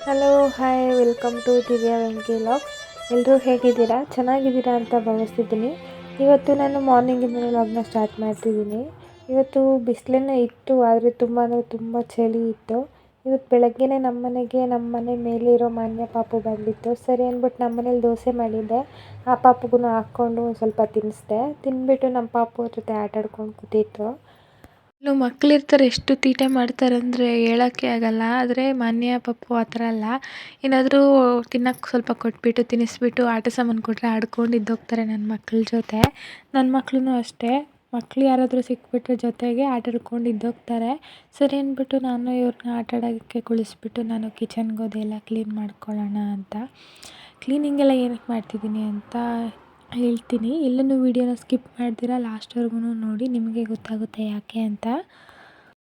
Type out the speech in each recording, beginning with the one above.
Hello hi welcome to Divya Venki vlogs. ಎಲ್ಲರೂ ಹೇಗಿದ್ದೀರಾ? ಚೆನ್ನಾಗಿದ್ದೀರಾ ಅಂತ ಭಾವಿಸ್ತಿದ್ದೀನಿ. ಇವತ್ತು ನಾನು ಮಾರ್ನಿಂಗಿಂದಲೇ ವ್ಲಾಗ್ನ ಸ್ಟಾರ್ಟ್ ಮಾಡ್ತಿದ್ದೀನಿ. ಇವತ್ತು ಬಿಸಿಲೇ ಇತ್ತು, ಆದರೆ ತುಂಬ ಅಂದರೆ ತುಂಬ ಚಳಿ ಇತ್ತು. ಇವತ್ತು ಬೆಳಗ್ಗೆನೇ ನಮ್ಮ ಮನೆ ಮೇಲಿರೋ ಮಾನ್ಯ ಪಾಪು ಬಂದಿತ್ತು. ಸರಿ ಅಂದ್ಬಿಟ್ಟು ನಮ್ಮ ಮನೇಲಿ ದೋಸೆ ಮಾಡಿದ್ದೆ. ಆ ಪಾಪುಗೂ ಹಾಕ್ಕೊಂಡು ಸ್ವಲ್ಪ ತಿನ್ನಿಸ್ದೆ. ತಿಂದ್ಬಿಟ್ಟು ನಮ್ಮ ಪಾಪು ಜೊತೆ ಆಟ ಆಡ್ಕೊಂಡು ಕೂತಿತ್ತು. ಇನ್ನು ಮಕ್ಕಳಿರ್ತಾರೆ, ಎಷ್ಟು ತೀಟೆ ಮಾಡ್ತಾರಂದರೆ ಹೇಳೋಕ್ಕೆ ಆಗಲ್ಲ. ಆದರೆ ಮಾನ್ಯ ಪಪ್ಪು ಆ ಥರ ಅಲ್ಲ. ಏನಾದರೂ ತಿನ್ನೋಕ್ಕೆ ಸ್ವಲ್ಪ ಕೊಟ್ಬಿಟ್ಟು ತಿನ್ನಿಸ್ಬಿಟ್ಟು ಆಟ ಸಾಮಾನು ಕೊಟ್ಟರೆ ಆಡ್ಕೊಂಡು ಇದ್ದೋಗ್ತಾರೆ ನನ್ನ ಮಕ್ಕಳ ಜೊತೆ. ನನ್ನ ಮಕ್ಕಳು ಅಷ್ಟೇ, ಮಕ್ಕಳು ಯಾರಾದರೂ ಸಿಕ್ಬಿಟ್ರೆ ಜೊತೆಗೆ ಆಟ ಆಡ್ಕೊಂಡು ಇದ್ದೋಗ್ತಾರೆ. ಸರಿ ಅಂದ್ಬಿಟ್ಟು ನಾನು ಇವ್ರನ್ನ ಆಟ ಆಡೋಕ್ಕೆ ಕುಳಿಸ್ಬಿಟ್ಟು ನಾನು ಕಿಚನ್ಗೆ ಹೋದೆ ಎಲ್ಲ ಕ್ಲೀನ್ ಮಾಡ್ಕೊಳ್ಳೋಣ ಅಂತ. ಕ್ಲೀನಿಂಗೆಲ್ಲ ಏನಕ್ಕೆ ಮಾಡ್ತಿದ್ದೀನಿ ಅಂತ ಹೇಳ್ತೀನಿ. ಎಲ್ಲನೂ ವೀಡಿಯೋನ ಸ್ಕಿಪ್ ಮಾಡ್ದಿರಾ ಲಾಸ್ಟ್ವರೆಗೂ ನೋಡಿ, ನಿಮಗೆ ಗೊತ್ತಾಗುತ್ತೆ ಯಾಕೆ ಅಂತ.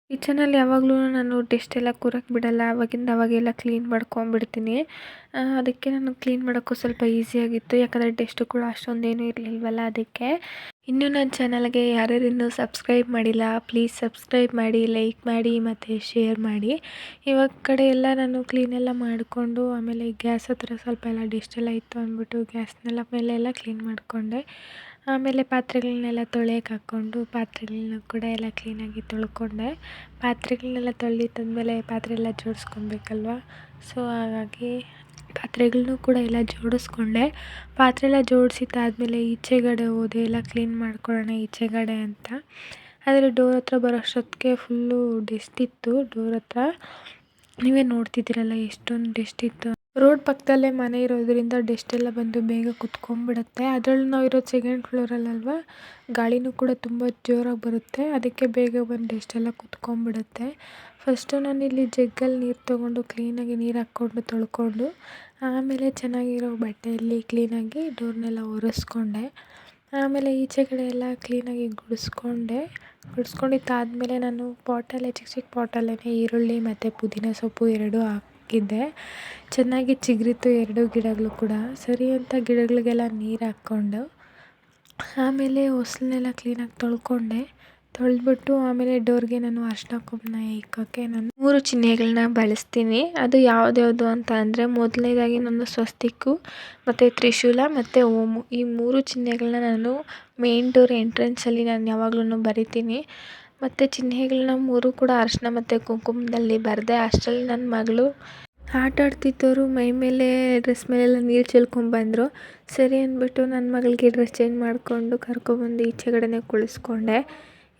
ಕಿಚನಲ್ಲಿ ಯಾವಾಗಲೂ ನಾನು ಡಸ್ಟ್ ಎಲ್ಲ ಕೂರಕ್ಕೆ ಬಿಡಲ್ಲ, ಅವಾಗೆಲ್ಲ ಕ್ಲೀನ್ ಮಾಡ್ಕೊಂಬಿಡ್ತೀನಿ. ಅದಕ್ಕೆ ನಾನು ಕ್ಲೀನ್ ಮಾಡೋಕ್ಕೂ ಸ್ವಲ್ಪ ಈಸಿಯಾಗಿತ್ತು, ಯಾಕಂದರೆ ಡಸ್ಟು ಕೂಡ ಅಷ್ಟೊಂದೇನೂ ಇರಲಿಲ್ವಲ್ಲ. ಅದಕ್ಕೆ ಇನ್ನೂ ನನ್ನ ಚಾನಲ್ಗೆ ಯಾರ್ಯಾರು ಇನ್ನೂ ಸಬ್ಸ್ಕ್ರೈಬ್ ಮಾಡಿಲ್ಲ, ಪ್ಲೀಸ್ ಸಬ್ಸ್ಕ್ರೈಬ್ ಮಾಡಿ, ಲೈಕ್ ಮಾಡಿ ಮತ್ತು ಶೇರ್ ಮಾಡಿ. ಇವಾಗ ಕಡೆ ಎಲ್ಲ ನಾನು ಕ್ಲೀನೆಲ್ಲ ಮಾಡಿಕೊಂಡು ಆಮೇಲೆ ಗ್ಯಾಸ್ ಹತ್ರ ಸ್ವಲ್ಪ ಎಲ್ಲ ಡಸ್ಟೆಲ್ಲ ಇತ್ತು ಅಂದ್ಬಿಟ್ಟು ಗ್ಯಾಸ್ನೆಲ್ಲ ಮೇಲೆಲ್ಲ ಕ್ಲೀನ್ ಮಾಡಿಕೊಂಡೆ. ಆಮೇಲೆ ಪಾತ್ರೆಗಳನ್ನೆಲ್ಲ ತೊಳೆಯೋಕೆ ಹಾಕ್ಕೊಂಡು ಪಾತ್ರೆಗಳನ್ನ ಕೂಡ ಎಲ್ಲ ಕ್ಲೀನಾಗಿ ತೊಳ್ಕೊಂಡೆ. ಪಾತ್ರೆಗಳನ್ನೆಲ್ಲ ತೊಳೆದಿದ್ದಾದ್ಮೇಲೆ ಪಾತ್ರೆ ಎಲ್ಲ ಜೋಡಿಸ್ಕೊಬೇಕಲ್ವ. ಸೊ ಹಾಗಾಗಿ ಪಾತ್ರೆಗಳನ್ನೂ ಕೂಡ ಎಲ್ಲ ಜೋಡಿಸ್ಕೊಂಡೆ. ಪಾತ್ರೆ ಎಲ್ಲ ಜೋಡಿಸಿದ್ದಾದ್ಮೇಲೆ ಈಚೆಗಡೆ ಹೋದೆ ಎಲ್ಲ ಕ್ಲೀನ್ ಮಾಡ್ಕೊಳ್ಳೋಣ ಈಚೆಗಡೆ ಅಂತ. ಆದರೆ ಡೋರ್ ಹತ್ರ ಬರೋಷ್ಟೊತ್ತಿಗೆ ಫುಲ್ಲು ಡಸ್ಟ್ ಇತ್ತು. ಡೋರ್ ಹತ್ರ ನೀವೇ ನೋಡ್ತಿದ್ದೀರಲ್ಲ ಎಷ್ಟೊಂದು ಡಸ್ಟ್ ಇತ್ತು. ರೋಡ್ ಪಕ್ಕದಲ್ಲೇ ಮನೆ ಇರೋದ್ರಿಂದ ಡಸ್ಟ್ ಎಲ್ಲ ಬಂದು ಬೇಗ ಕುತ್ಕೊಂಡ್ಬಿಡುತ್ತೆ. ಅದರಲ್ಲೂ ನಾವು ಇರೋದು ಸೆಕೆಂಡ್ ಫ್ಲೋರಲ್ಲಲ್ವ, ಗಾಳಿನೂ ಕೂಡ ತುಂಬ ಜೋರಾಗಿ ಬರುತ್ತೆ. ಅದಕ್ಕೆ ಬೇಗ ಬಂದು ಡಸ್ಟ್ ಎಲ್ಲ ಕುತ್ಕೊಂಡ್ಬಿಡುತ್ತೆ. ಫಸ್ಟು ನಾನಿಲ್ಲಿ ಜಗ್ಗಲ್ಲಿ ನೀರು ತೊಗೊಂಡು ಕ್ಲೀನಾಗಿ ನೀರು ಹಾಕ್ಕೊಂಡು ತೊಳ್ಕೊಂಡು ಆಮೇಲೆ ಚೆನ್ನಾಗಿರೋ ಬಟ್ಟೆಯಲ್ಲಿ ಕ್ಲೀನಾಗಿ ಡೋರ್ನೆಲ್ಲ ಒರೆಸ್ಕೊಂಡೆ. ಆಮೇಲೆ ಈಚೆ ಕಡೆ ಎಲ್ಲ ಕ್ಲೀನಾಗಿ ಗುಡಿಸ್ಕೊಂಡಿದ್ದಾದ್ಮೇಲೆ ನಾನು ಪಾಟಲ್ಲೇ ಚಿಕ್ಕ ಚಿಕ್ಕ ಪಾಟಲ್ಲೇ ಈರುಳ್ಳಿ ಮತ್ತು ಪುದೀನ ಸೊಪ್ಪು ಎರಡೂ ಹಾಕಿದ್ದೆ. ಚೆನ್ನಾಗಿ ಚಿಗುರಿತು ಎರಡೂ ಗಿಡಗಳು ಕೂಡ. ಸರಿ ಅಂತ ಗಿಡಗಳಿಗೆಲ್ಲ ನೀರು ಹಾಕ್ಕೊಂಡು ಆಮೇಲೆ ಹೊಸ್ಲನ್ನೆಲ್ಲ ಕ್ಲೀನಾಗಿ ತೊಳೆದ್ಬಿಟ್ಟು ಆಮೇಲೆ ಡೋರ್ಗೆ ನಾನು ಅರಿಶಿನ ಕುಂಕುಮ ಇಕ್ಕೋಕ್ಕೆ ನಾನು 3 ಚಿಹ್ನೆಗಳನ್ನ ಬಳಸ್ತೀನಿ. ಅದು ಯಾವ್ದ್ಯಾವುದು ಅಂತ ಅಂದರೆ, ಮೊದಲನೇದಾಗಿ ನಾನು ಸ್ವಸ್ತಿಕ್ಕು ಮತ್ತು ತ್ರಿಶೂಲ ಮತ್ತು ಓಮು, ಈ 3 ಚಿಹ್ನೆಗಳನ್ನ ನಾನು ಮೇನ್ ಡೋರ್ ಎಂಟ್ರೆನ್ಸಲ್ಲಿ ನಾನು ಯಾವಾಗಲೂ ಬರಿತೀನಿ. ಮತ್ತು ಚಿಹ್ನೆಗಳನ್ನ 3 ಕೂಡ ಅರಿಶಿನ ಮತ್ತು ಕುಂಕುಮದಲ್ಲಿ ಬರೆದೆ. ಅಷ್ಟರಲ್ಲಿ ನನ್ನ ಮಗಳು ಆಟ ಆಡ್ತಿದ್ದವರು ಮೈ ಮೇಲೆ ಡ್ರೆಸ್ ಮೇಲೆಲ್ಲ ನೀರು ಚೆಲ್ಕೊಂಡ್ಬಂದರು. ಸರಿ ಅಂದ್ಬಿಟ್ಟು ನನ್ನ ಮಗಳಿಗೆ ಡ್ರೆಸ್ ಚೇಂಜ್ ಮಾಡಿಕೊಂಡು ಕರ್ಕೊಬಂದು ಈಚೆಗಡೆನೇ ಕುಳಿಸ್ಕೊಂಡೆ.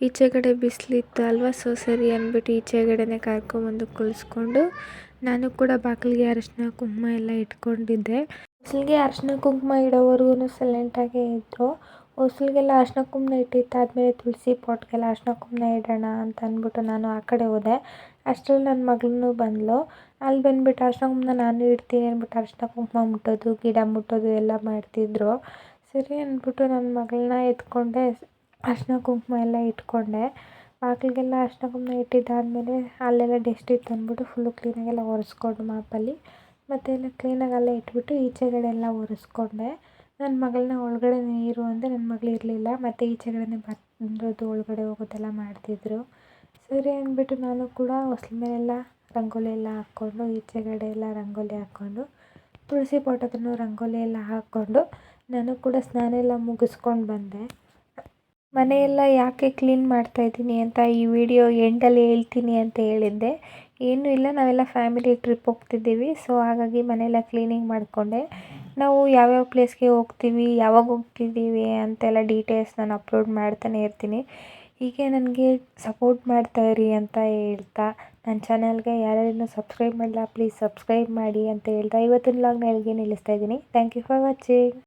ಈಚೆಗಡೆ ಬಿಸಿಲಿತ್ತು ಅಲ್ವ, ಸೊ ಸರಿ ಅಂದ್ಬಿಟ್ಟು ಈಚೆಗಡೆನೇ ಕರ್ಕೊಬಂದು ಕುಳಿಸ್ಕೊಂಡು ನಾನು ಕೂಡ ಬಾಗಿಲಿಗೆ ಅರಿಶಿನ ಕುಂಕುಮ ಎಲ್ಲ ಇಟ್ಕೊಂಡಿದ್ದೆ. ಹೊಸ್ಲಿಗೆ ಅರಿಶಿನ ಕುಂಕುಮ ಇಡೋವರೆಗೂ ಸೈಲೆಂಟಾಗೇ ಇದ್ದರು. ಹೊಸ್ಲಿಗೆಲ್ಲ ಅರಿಶಿನ ಕುಂಕುಮ ಇಟ್ಟಿದ್ದಾದ್ಮೇಲೆ ತುಳಸಿ ಪಾಟ್ಗೆಲ್ಲ ಅರಿಶಿನ ಕುಂಕುಮ ಇಡೋಣ ಅಂತ ಅಂದ್ಬಿಟ್ಟು ನಾನು ಆ ಕಡೆ ಹೋದೆ. ಅಷ್ಟರಲ್ಲಿ ನನ್ನ ಮಗಳೂ ಬಂದಳು. ಅಲ್ಲಿ ಬಂದುಬಿಟ್ಟು ಅರಿಶಿನ ಕುಂಕುಮ ನಾನು ಇಡ್ತೀನಿ ಅಂದ್ಬಿಟ್ಟು ಅರಿಶಿನ ಕುಂಕುಮ ಮುಟ್ಟೋದು, ಗಿಡ ಮುಟ್ಟೋದು ಎಲ್ಲ ಮಾಡ್ತಿದ್ರು. ಸರಿ ಅಂದ್ಬಿಟ್ಟು ನನ್ನ ಮಗಳನ್ನ ಎತ್ಕೊಂಡೆ, ಅರಿಶಿನ ಕುಂಕುಮ ಎಲ್ಲ ಇಟ್ಕೊಂಡೆ. ಬಾಗಿಲಿಗೆಲ್ಲ ಅರಿಶಿನ ಕುಂಕುಮ ಇಟ್ಟಿದ್ದಾದಮೇಲೆ ಅಲ್ಲೆಲ್ಲ ಡಸ್ಟ್ ಇತ್ತು ಅಂದ್ಬಿಟ್ಟು ಫುಲ್ಲು ಕ್ಲೀನಾಗೆಲ್ಲ ಒರೆಸ್ಕೊಂಡು ಮಾಪಲ್ಲಿ ಮತ್ತು ಎಲ್ಲ ಕ್ಲೀನಾಗಿ ಅಲ್ಲೇ ಇಟ್ಬಿಟ್ಟು ಈಚೆಗಡೆ ಎಲ್ಲ ಒರೆಸ್ಕೊಂಡೆ. ನನ್ನ ಮಗಳನ್ನ ಒಳಗಡೆ ನೀರು ಅಂದರೆ ನನ್ನ ಮಗಳು ಇರಲಿಲ್ಲ, ಮತ್ತು ಈಚೆಗಡೆನೇ ಬಂದಿರೋದು ಒಳಗಡೆ ಹೋಗೋದೆಲ್ಲ ಮಾಡ್ತಿದ್ರು. ಸರಿ ಅಂದ್ಬಿಟ್ಟು ನಾನು ಕೂಡ ಹೊಸ್ಲ ಮೇಲೆಲ್ಲ ರಂಗೋಲಿ ಎಲ್ಲ ಹಾಕ್ಕೊಂಡು ಈಚೆಗಡೆ ಎಲ್ಲ ರಂಗೋಲಿ ಹಾಕ್ಕೊಂಡು ತುಳಸಿ ಪಾಟ್ ಹತ್ರನೂ ರಂಗೋಲಿ ಎಲ್ಲ ಹಾಕ್ಕೊಂಡು ನಾನು ಕೂಡ ಸ್ನಾನ ಎಲ್ಲ ಮುಗಿಸ್ಕೊಂಡು ಬಂದೆ. ಮನೆಯೆಲ್ಲ ಯಾಕೆ ಕ್ಲೀನ್ ಮಾಡ್ತಾಯಿದ್ದೀನಿ ಅಂತ ಈ ವಿಡಿಯೋ ಎಂಡಲ್ಲಿ ಹೇಳ್ತೀನಿ ಅಂತ ಹೇಳಿದ್ದೆ. ಏನೂ ಇಲ್ಲ, ನಾವೆಲ್ಲ ಫ್ಯಾಮಿಲಿ ಟ್ರಿಪ್ ಹೋಗ್ತಿದ್ದೀವಿ. ಸೊ ಹಾಗಾಗಿ ಮನೆಯೆಲ್ಲ ಕ್ಲೀನಿಂಗ್ ಮಾಡಿಕೊಂಡೆ. ನಾವು ಯಾವ್ಯಾವ ಪ್ಲೇಸ್ಗೆ ಹೋಗ್ತೀವಿ, ಯಾವಾಗ ಹೋಗ್ತಿದ್ದೀವಿ ಅಂತೆಲ್ಲ ಡೀಟೇಲ್ಸ್ ನಾನು ಅಪ್ಲೋಡ್ ಮಾಡ್ತಾನೆ ಇರ್ತೀನಿ. ಹೀಗೆ ನನಗೆ ಸಪೋರ್ಟ್ ಮಾಡ್ತಾಯಿರಿ ಅಂತ ಹೇಳ್ತಾ, ನನ್ನ ಚಾನಲ್ಗೆ ಯಾರ್ಯಾರು ಸಬ್ಸ್ಕ್ರೈಬ್ ಮಾಡಿಲ್ಲ ಪ್ಲೀಸ್ ಸಬ್ಸ್ಕ್ರೈಬ್ ಮಾಡಿ ಅಂತ ಹೇಳ್ತಾ ಇವತ್ತಿನ ವ್ಲಾಗ್ನ ಎಲ್ಲಿಗೆ ನಿಲ್ಲಿಸ್ತಾ ಇದ್ದೀನಿ. Thank you for watching.